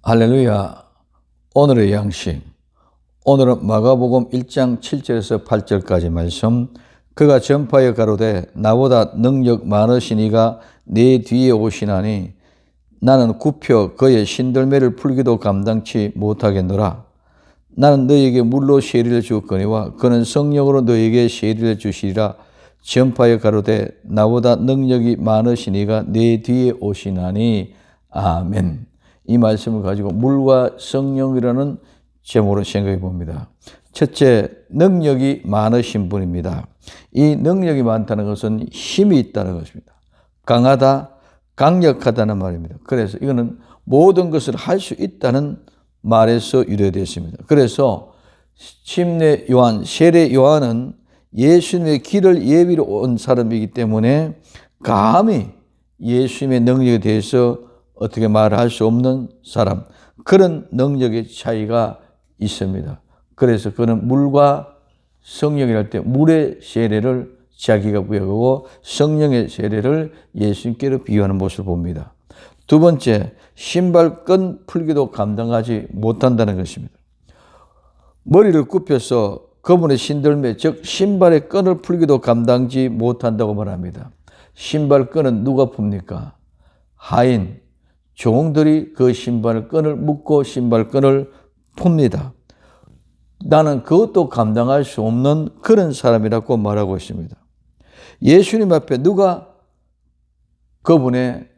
할렐루야. 오늘의 양식. 오늘은 마가복음 1장 7절에서 8절까지 말씀. 그가 전파하여 가로되 나보다 능력 많으신 이가 내 뒤에 오시나니 나는 굽혀 그의 신들매를 풀기도 감당치 못하겠노라. 나는 너에게 물로 세리를 주었거니와 그는 성령으로 너에게 세리를 주시리라. 전파하여 가로되 나보다 능력이 많으신 이가 내 뒤에 오시나니. 아멘. 이 말씀을 가지고 물과 성령이라는 제목으로 생각해 봅니다. 첫째, 능력이 많으신 분입니다. 이 능력이 많다는 것은 힘이 있다는 것입니다. 강하다, 강력하다는 말입니다. 그래서 이거는 모든 것을 할 수 있다는 말에서 유래되었습니다. 그래서 침례 요한, 세례 요한은 예수님의 길을 예비로 온 사람이기 때문에 감히 예수님의 능력에 대해서 어떻게 말할 수 없는 사람, 그런 능력의 차이가 있습니다. 그래서 그는 물과 성령이랄 때 물의 세례를 자기가 부여하고 성령의 세례를 예수님께로 비유하는 모습을 봅니다. 두 번째, 신발끈 풀기도 감당하지 못한다는 것입니다. 머리를 굽혀서 그분의 신들매, 즉 신발의 끈을 풀기도 감당지 못한다고 말합니다. 신발끈은 누가 풉니까? 하인, 종들이 그 신발끈을 묶고 신발끈을 풉니다. 나는 그것도 감당할 수 없는 그런 사람이라고 말하고 있습니다. 예수님 앞에 누가 그분의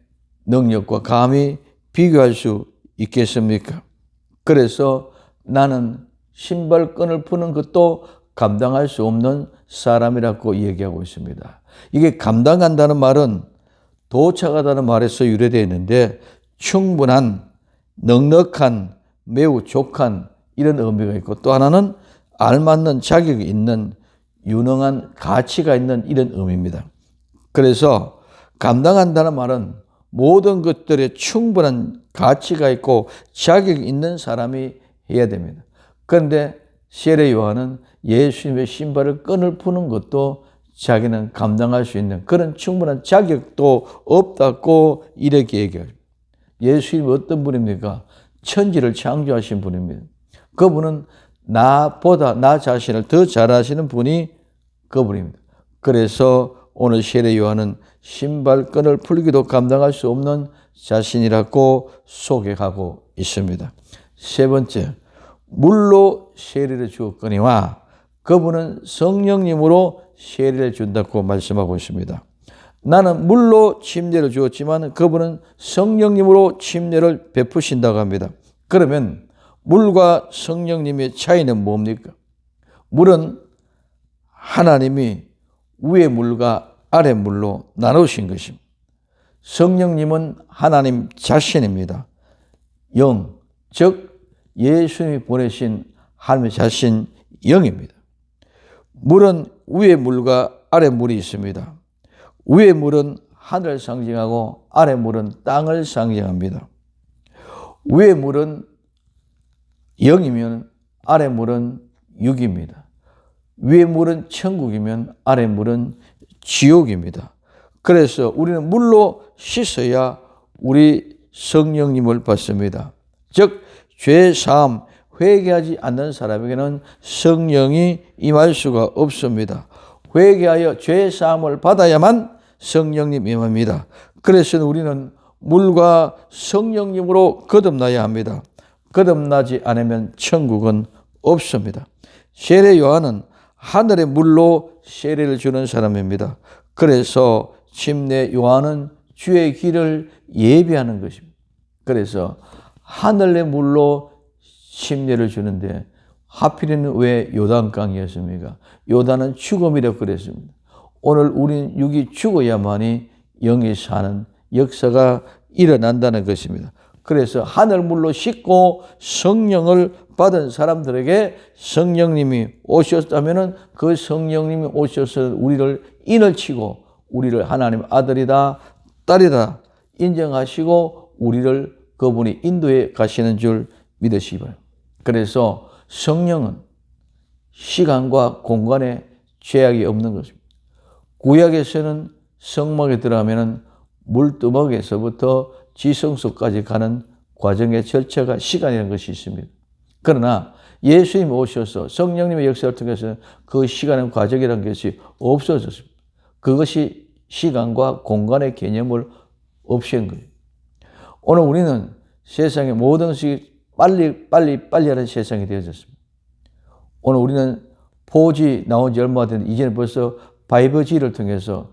능력과 감히 비교할 수 있겠습니까? 그래서 나는 신발끈을 푸는 것도 감당할 수 없는 사람이라고 얘기하고 있습니다. 이게 감당한다는 말은 도착하다는 말에서 유래되어 있는데 충분한, 넉넉한, 매우 족한 이런 의미가 있고, 또 하나는 알맞는 자격이 있는, 유능한 가치가 있는 이런 의미입니다. 그래서 감당한다는 말은 모든 것들에 충분한 가치가 있고 자격이 있는 사람이 해야 됩니다. 그런데 세례 요한은 예수님의 신발을 끈을 푸는 것도 자기는 감당할 수 있는 그런 충분한 자격도 없다고 이렇게 얘기합니다. 예수님이 어떤 분입니까? 천지를 창조하신 분입니다. 그분은 나보다 나 자신을 더 잘 아시는 분이 그분입니다. 그래서 오늘 세례 요한은 신발끈을 풀기도 감당할 수 없는 자신이라고 소개하고 있습니다. 세 번째, 물로 세례를 주었거니와 그분은 성령님으로 세례를 준다고 말씀하고 있습니다. 나는 물로 침례를 주었지만 그분은 성령님으로 침례를 베푸신다고 합니다. 그러면 물과 성령님의 차이는 뭡니까? 물은 하나님이 위의 물과 아래 물로 나누신 것입니다. 성령님은 하나님 자신입니다. 영, 즉 예수님이 보내신 하나님 자신 영입니다. 물은 위의 물과 아래 물이 있습니다. 위의 물은 하늘을 상징하고 아래 물은 땅을 상징합니다. 위의 물은 영이면 아래 물은 육입니다. 위의 물은 천국이면 아래 물은 지옥입니다. 그래서 우리는 물로 씻어야 우리 성령님을 받습니다. 즉 죄 사함, 회개하지 않는 사람에게는 성령이 임할 수가 없습니다. 회개하여 죄 사함을 받아야만 성령님 임합니다. 그래서 우리는 물과 성령님으로 거듭나야 합니다. 거듭나지 않으면 천국은 없습니다. 세례 요한은 하늘의 물로 세례를 주는 사람입니다. 그래서 침례 요한은 주의 길을 예비하는 것입니다. 그래서 하늘의 물로 침례를 주는데 하필이면 왜 요단강이었습니까? 요단은 죽음이라고 그랬습니다. 오늘 우리는 육이 죽어야만이 영이 사는 역사가 일어난다는 것입니다. 그래서 하늘물로 씻고 성령을 받은 사람들에게 성령님이 오셨다면 그 성령님이 오셔서 우리를 인을 치고 우리를 하나님 아들이다 딸이다 인정하시고 우리를 그분이 인도해 가시는 줄 믿으시기 바랍니다. 그래서 성령은 시간과 공간에 제약이 없는 것입니다. 구약에서는 성막에 들어가면 물두멍에서부터 지성소까지 가는 과정의 절차가 시간이라는 것이 있습니다. 그러나 예수님이 오셔서 성령님의 역사를 통해서 그 시간의 과정이라는 것이 없어졌습니다. 그것이 시간과 공간의 개념을 없앤 거예요. 오늘 우리는 세상의 모든 것이 빨리 하는 세상이 되어졌습니다. 오늘 우리는 4G 나온 지 얼마 된 이제는 벌써 5G를 통해서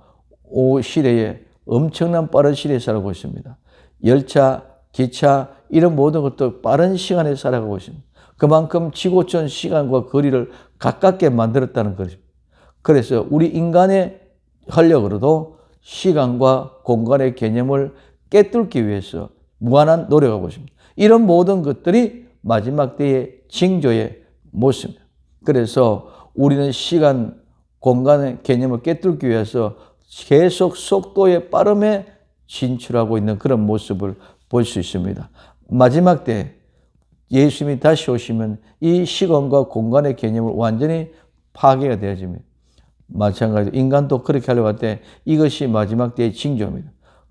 시대에 엄청난 빠른 시대에 살아가고 있습니다. 열차, 기차 이런 모든 것도 빠른 시간에 살아가고 있습니다. 그만큼 지구촌 시간과 거리를 가깝게 만들었다는 것입니다. 그래서 우리 인간의 활력으로도 시간과 공간의 개념을 깨뚫기 위해서 무한한 노력하고 있습니다. 이런 모든 것들이 마지막 때의 징조의 모습입니다. 그래서 우리는 시간, 공간의 개념을 깨뚫기 위해서 계속 속도의 빠름에 진출하고 있는 그런 모습을 볼 수 있습니다. 마지막 때 예수님이 다시 오시면 이 시간과 공간의 개념을 완전히 파괴가 되어집니다. 마찬가지로 인간도 그렇게 하려고 할 때 이것이 마지막 때의 징조입니다.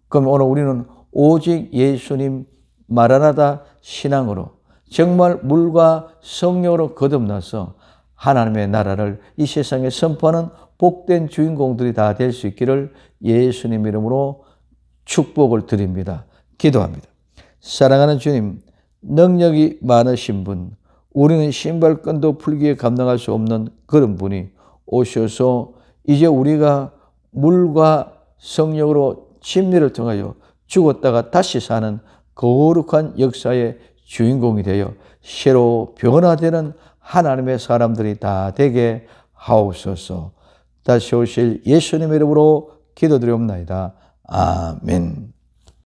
그럼 오늘 우리는 오직 예수님 마라나다 신앙으로 정말 물과 성령으로 거듭나서 하나님의 나라를 이 세상에 선포하는 복된 주인공들이 다 될 수 있기를 예수님 이름으로 축복을 드립니다. 기도합니다. 사랑하는 주님, 능력이 많으신 분, 우리는 신발끈도 풀기에 감당할 수 없는 그런 분이 오셔서 이제 우리가 물과 성령으로 침례를 통하여 죽었다가 다시 사는 거룩한 역사의 주인공이 되어 새로 변화되는 하나님의 사람들이 다 되게 하옵소서. 다시 오실 예수님의 이름으로 기도드리옵나이다. 아멘.